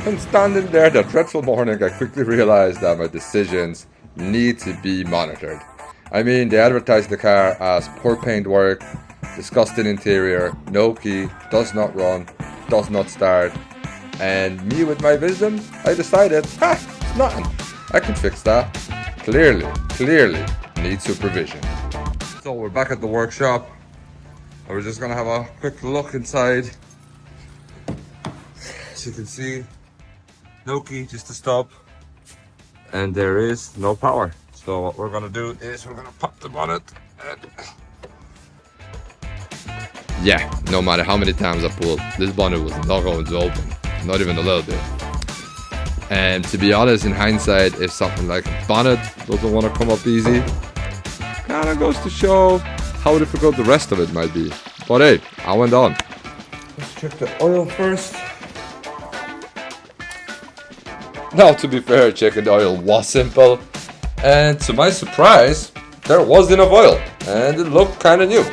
And standing there that dreadful morning, I quickly realized that my decisions need to be monitored. I mean, they advertised the car as poor paintwork, disgusting interior, no key, does not run, does not start. And me with my wisdom, I decided, it's nothing. I can fix that. Clearly needs supervision. So we're back at the workshop. We're just gonna have a quick look inside. As you can see, no key, just to stop. And there is no power. So what we're gonna do is we're gonna pop the bonnet and... Yeah, no matter how many times I pulled, this bonnet was not going to open. Not even a little bit. And to be honest, in hindsight, if something like a bonnet doesn't want to come up easy, kind of goes to show how difficult the rest of it might be. But hey, I went on. Let's check the oil first. Now, to be fair, checking the oil was simple. And to my surprise, there was enough oil. And it looked kind of new.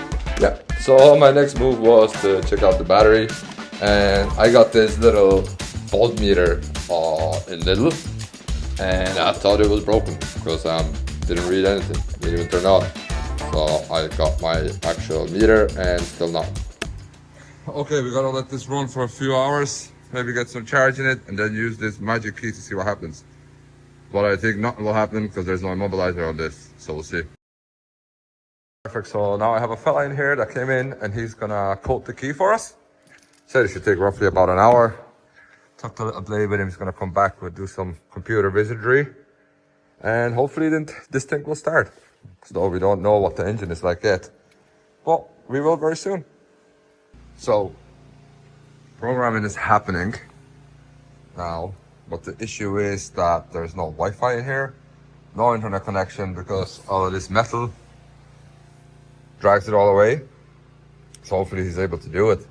Yeah. So my next move was to check out the battery. And I got this little voltmeter in Lidl, and I thought it was broken because didn't read anything, didn't even turn on. So I got my actual meter and still not. Okay, we gotta let this run for a few hours, maybe get some charge in it, and then use this magic key to see what happens. But I think nothing will happen because there's no immobilizer on this, so we'll see. Perfect, so now I have a fella in here that came in and he's gonna coat the key for us. Said it should take roughly about an hour. Talked a little blade with him. He's gonna come back. We'll do some computer wizardry, and hopefully then this thing will start. Though we don't know what the engine is like yet, but we will very soon. So programming is happening now, but the issue is that there's no Wi-Fi in here, no internet connection because all of this metal drags it all away. So hopefully he's able to do it.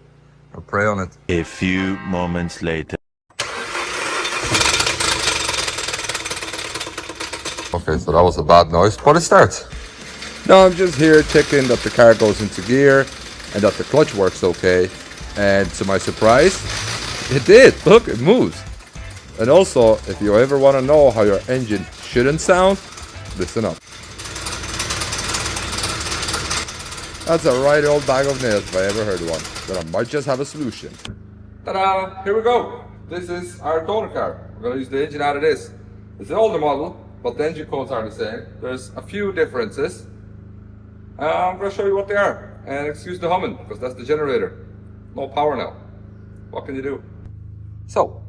I'll pray on it. A few moments later. Okay, so that was a bad noise, but it starts. Now I'm just here checking that the car goes into gear and that the clutch works okay. And to my surprise, it did. Look, it moves. And also, if you ever want to know how your engine shouldn't sound, listen up. That's a right old bag of nails if I ever heard one. Then I might just have a solution. Ta-da! Here we go. This is our toner car. We're going to use the engine out of this. It's an older model, but the engine codes are the same. There's a few differences. I'm going to show you what they are. And excuse the humming, because that's the generator. No power now. What can you do? So,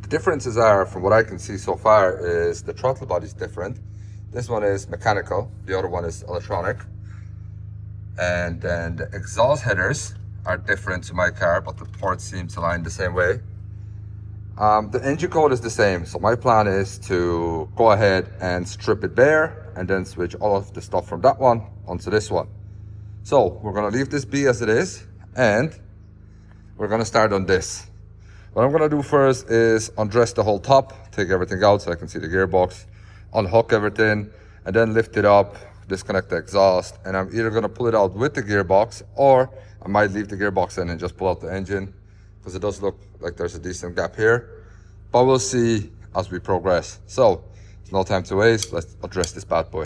the differences are, from what I can see so far, is the throttle body is different. This one is mechanical. The other one is electronic. And then the exhaust headers are different to my car, but the ports seem to line the same way. The engine code is the same, so my plan is to go ahead and strip it bare and then switch all of the stuff from that one onto this one. So we're gonna leave this be as it is, and we're gonna start on this. What I'm gonna do first is undress the whole top, take everything out so I can see the gearbox, unhook everything, and then lift it up, disconnect the exhaust, and I'm either gonna pull it out with the gearbox, or I might leave the gearbox in and just pull out the engine, because it does look like there's a decent gap here, but we'll see as we progress. So, there's no time to waste, let's address this bad boy.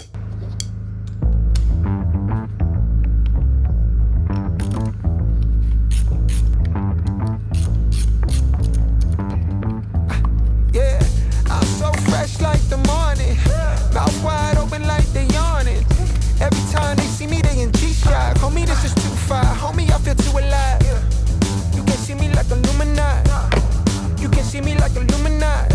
Yeah, I'm so fresh like the morning, mouth wide open like they yawning. Every time they see me, they in G-Shock. Homie, this is too far. Homie, I feel too alive. You can see me like Illuminati. You can see me like Illuminati.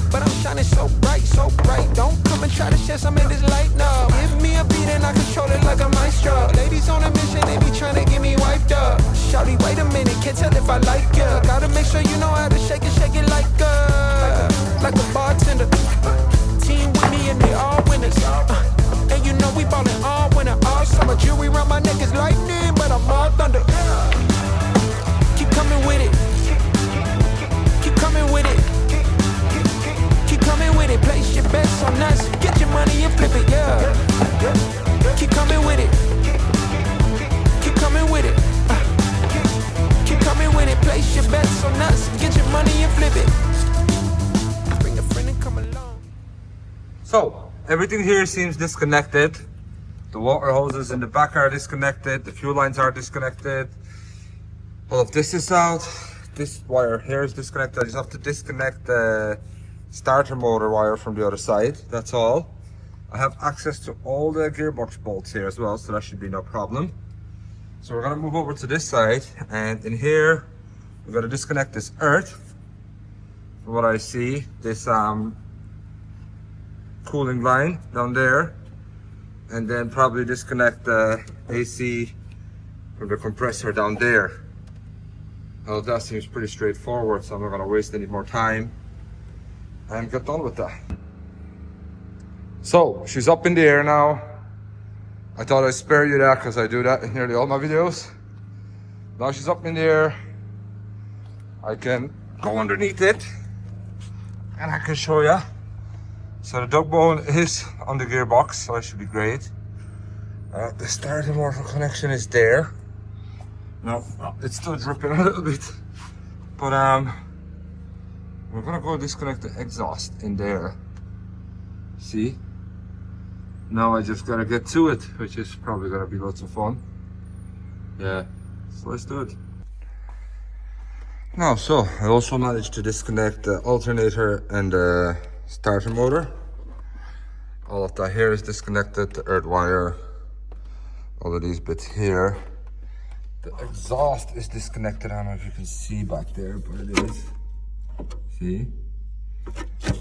But I'm shining so bright, so bright. Don't come and try to share some of this light, no. Give me a beat and I control it like a maestro. Ladies on a mission, they be trying to get me wiped up. Shawty, wait a minute, can't tell if I like ya. Gotta make sure you know how to shake it like a bartender. Team with me and they all winners. And you know we ballin' all winter, all summer. Jewelry around my neck is lightning, but I'm all thunder. Keep coming with it. Keep coming with it. Keep coming with it. Place your bets on us. Get your money and flip it, yeah. Keep coming with it. Keep coming with it. Keep coming with it. Place your bets on us. Get your flip it. Bring a friend and come along. So, everything here seems disconnected. The water hoses in the back are disconnected. The fuel lines are disconnected. All of this is out. This wire here is disconnected. I just have to disconnect the starter motor wire from the other side. That's all. I have access to all the gearbox bolts here as well, so that should be no problem. So we're gonna move over to this side, and in here we're gonna disconnect this earth. From what I see, this cooling line down there, and then probably disconnect the AC from the compressor down there. Well, that seems pretty straightforward, so I'm not gonna waste any more time and get done with that. So she's up in the air now. I thought I'd spare you that because I do that in nearly all my videos. Now she's up in the air. I can go underneath it and I can show you. So the dog bone is on the gearbox, so it should be great. The starter motor connection is there. No, it's still dripping a little bit. But we're gonna go disconnect the exhaust in there. See? Now I just gotta get to it, which is probably gonna be lots of fun. Yeah, so let's do it. Now, so I also managed to disconnect the alternator and the starter motor. All of that here is disconnected, the earth wire, all of these bits here. The exhaust is disconnected. I don't know if you can see back there, but it is. See?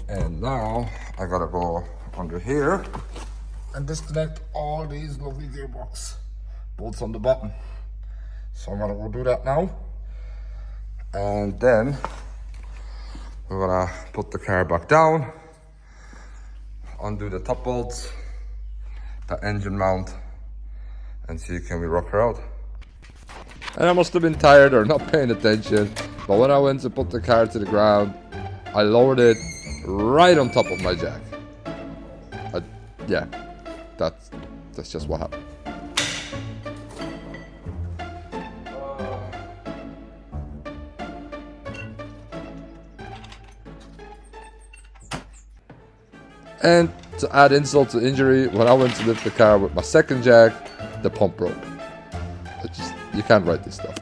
And now I gotta go under here and disconnect all these lovely gearbox bolts on the bottom. So I'm gonna go do that now. And then we're gonna put the car back down, undo the top bolts, the engine mount, and see can we rock her out. And I must have been tired or not paying attention, but when I went to put the car to the ground, I lowered it right on top of my jack. Yeah, that's just what happened. And to add insult to injury, when I went to lift the car with my second jack, the pump broke. You can't write this stuff.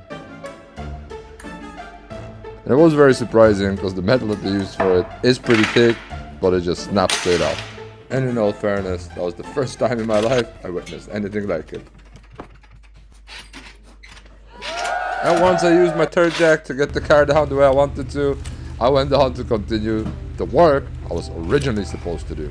And it was very surprising because the metal that they used for it is pretty thick, but it just snapped straight off. And in all fairness, that was the first time in my life I witnessed anything like it. And once I used my third jack to get the car down the way I wanted to, I went on to continue the work I was originally supposed to do.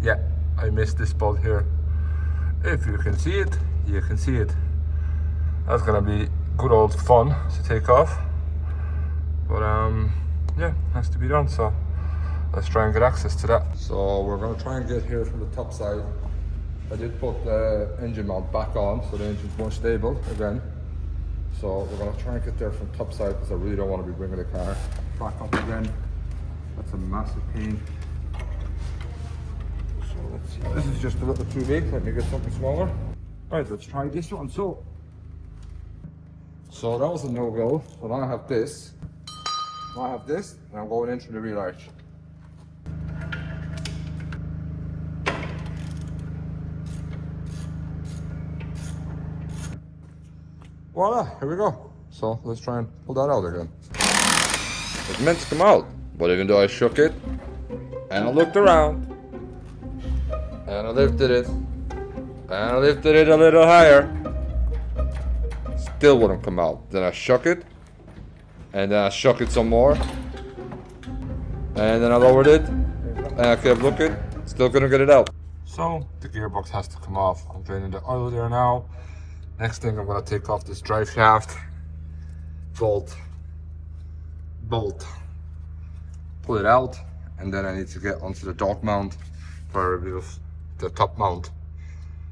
Yeah, I missed this bolt here. If you can see it, you can see it. That's gonna be good old fun to take off. But yeah, has to be done, so let's try and get access to that. So we're gonna try and get here from the top side. I did put the engine mount back on, so the engine's more stable again. So we're gonna try and get there from top side because I really don't want to be bringing the car back up again. That's a massive pain. So let's see. This is just a little too big. Let me get something smaller. Right, let's try this one. So that was a no-go. So now I have this. Now I have this, and I'm going in through the rear arch. Voila, here we go. So let's try and pull that out again. It's meant to come out, but even though I shook it and I looked around, And I lifted it. And I lifted it a little higher. Still wouldn't come out. Then I shook it. And then I shook it some more. And then I lowered it. And I kept looking. Still couldn't get it out. So the gearbox has to come off. I'm draining the oil there now. Next thing, I'm gonna take off this drive shaft. Bolt. Pull it out. And then I need to get onto the dog mount for a review of the top mount.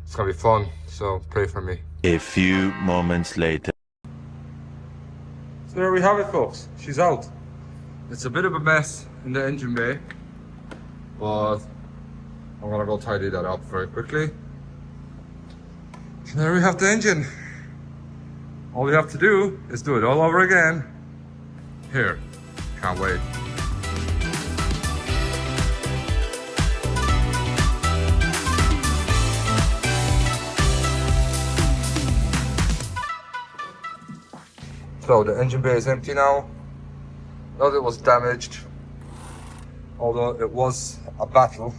It's gonna be fun, so pray for me. A few moments later. So there we have it, folks. She's out. It's a bit of a mess in the engine bay, but I'm gonna go tidy that up very quickly. And there we have the engine. All we have to do is do it all over again. Here, can't wait. So the engine bay is empty now. Not that it was damaged, although it was a battle.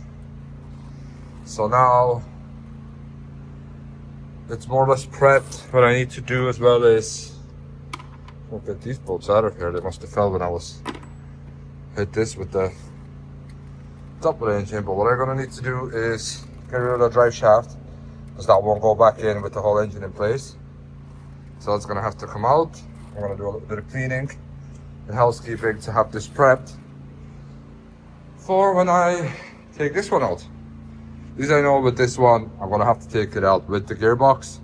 So now it's more or less prepped. What I need to do as well is get these bolts out of here. They must have fell when I was hit this with the top of the engine. But what I'm gonna need to do is get rid of the drive shaft, because that won't go back in with the whole engine in place. So it's gonna have to come out. I'm gonna do a little bit of cleaning and housekeeping to have this prepped for when I take this one out. At least I know with this one, I'm gonna have to take it out with the gearbox.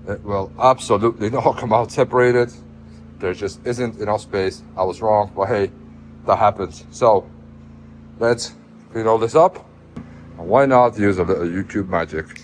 It will absolutely not come out separated. There just isn't enough space. I was wrong, but hey, that happens. So let's clean all this up. And why not use a little YouTube magic?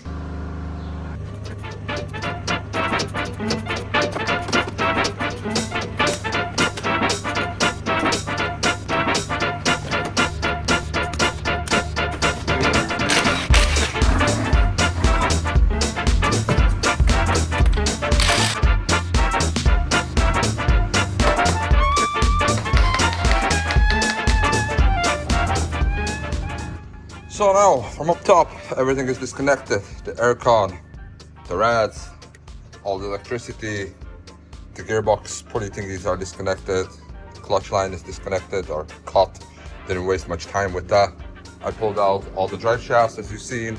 So now, from up top, everything is disconnected. The aircon, the rads, all the electricity, the gearbox pulley thingies are disconnected. The clutch line is disconnected or cut. Didn't waste much time with that. I pulled out all the drive shafts as you've seen.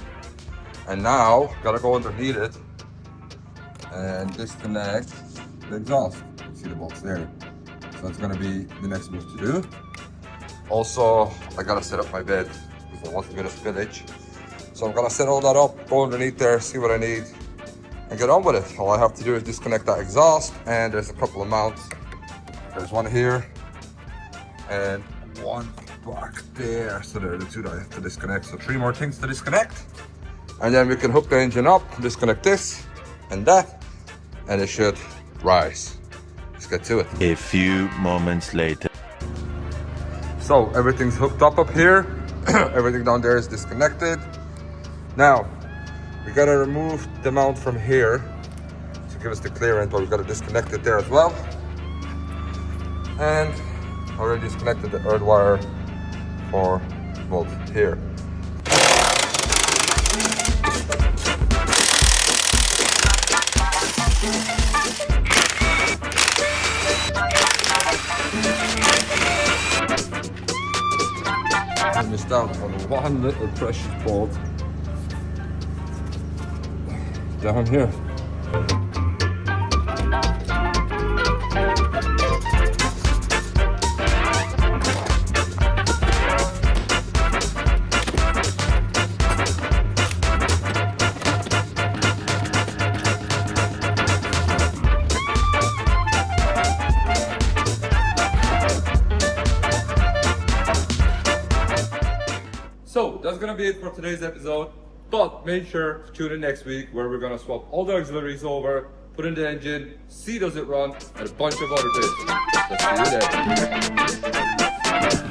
And now, gotta go underneath it and disconnect the exhaust. You see the bolts there. So that's gonna be the next move to do. Also, I gotta set up my bed. I want a bit of spillage. So I'm gonna set all that up, go underneath there, see what I need, and get on with it. All I have to do is disconnect that exhaust, and there's a couple of mounts. There's one here, and one back there. So there are the two that I have to disconnect. So 3 more things to disconnect. And then we can hook the engine up, disconnect this and that, and it should rise. Let's get to it. A few moments later. So everything's hooked up here. Everything down there is disconnected. Now, we gotta remove the mount from here to give us the clearance, but we gotta disconnect it there as well. And already disconnected the earth wire for bolt here. I missed out on one little precious bolt down here. So that's gonna be it for today's episode, but make sure to tune in next week where we're gonna swap all the auxiliaries over, put in the engine, see does it run, and a bunch of other bits. Let's see you there.